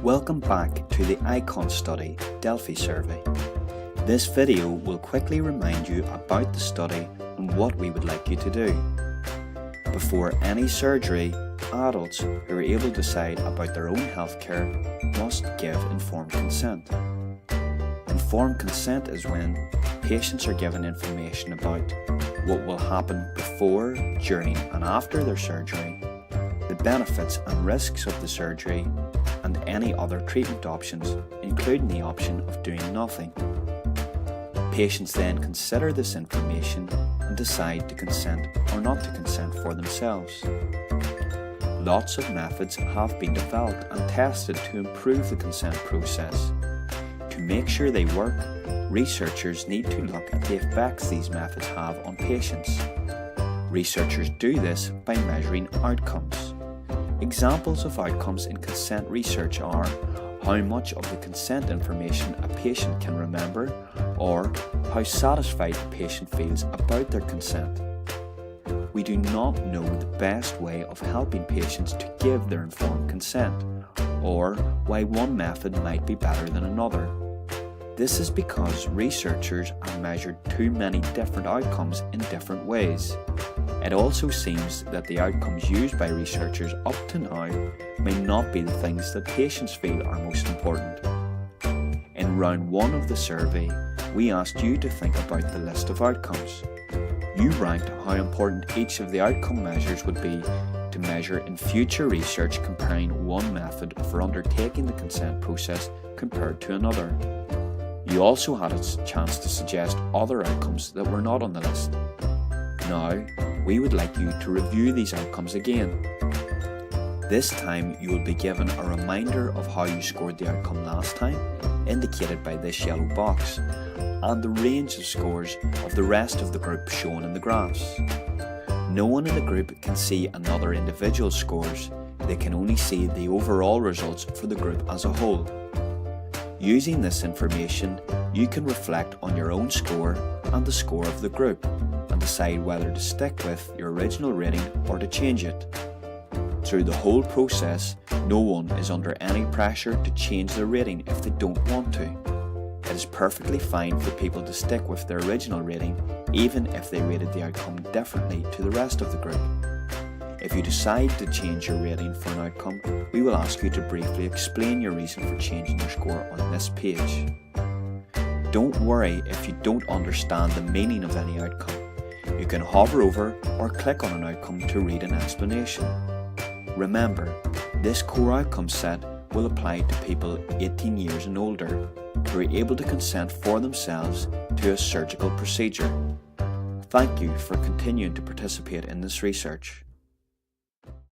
Welcome back to the ICONS Delphi Survey. This video will quickly remind you about the study and what we would like you to do. Before any surgery, adults who are able to decide about their own healthcare must give informed consent. Informed consent is when patients are given information about what will happen before, during and after their surgery, the benefits and risks of the surgery, and any other treatment options, including the option of doing nothing. Patients then consider this information and decide to consent or not to consent for themselves. Lots of methods have been developed and tested to improve the consent process. To make sure they work, researchers need to look at the effects these methods have on patients. Researchers do this by measuring outcomes. Examples of outcomes in consent research are how much of the consent information a patient can remember, or how satisfied the patient feels about their consent. We do not know the best way of helping patients to give their informed consent, or why one method might be better than another. This is because researchers have measured too many different outcomes in different ways. It also seems that the outcomes used by researchers up to now may not be the things that patients feel are most important. In round 1 of the survey, we asked you to think about the list of outcomes. You ranked how important each of the outcome measures would be to measure in future research, comparing one method for undertaking the consent process compared to another. You also had a chance to suggest other outcomes that were not on the list. Now, we would like you to review these outcomes again. This time you will be given a reminder of how you scored the outcome last time, indicated by this yellow box, and the range of scores of the rest of the group shown in the graphs. No one in the group can see another individual's scores, they can only see the overall results for the group as a whole. Using this information, you can reflect on your own score and the score of the group, and decide whether to stick with your original rating or to change it. Through the whole process, no one is under any pressure to change their rating if they don't want to. It is perfectly fine for people to stick with their original rating, even if they rated the outcome differently to the rest of the group. If you decide to change your rating for an outcome, we will ask you to briefly explain your reason for changing your score on this page. Don't worry if you don't understand the meaning of any outcome. You can hover over or click on an outcome to read an explanation. Remember, this core outcome set will apply to people 18 years and older who are able to consent for themselves to a surgical procedure. Thank you for continuing to participate in this research.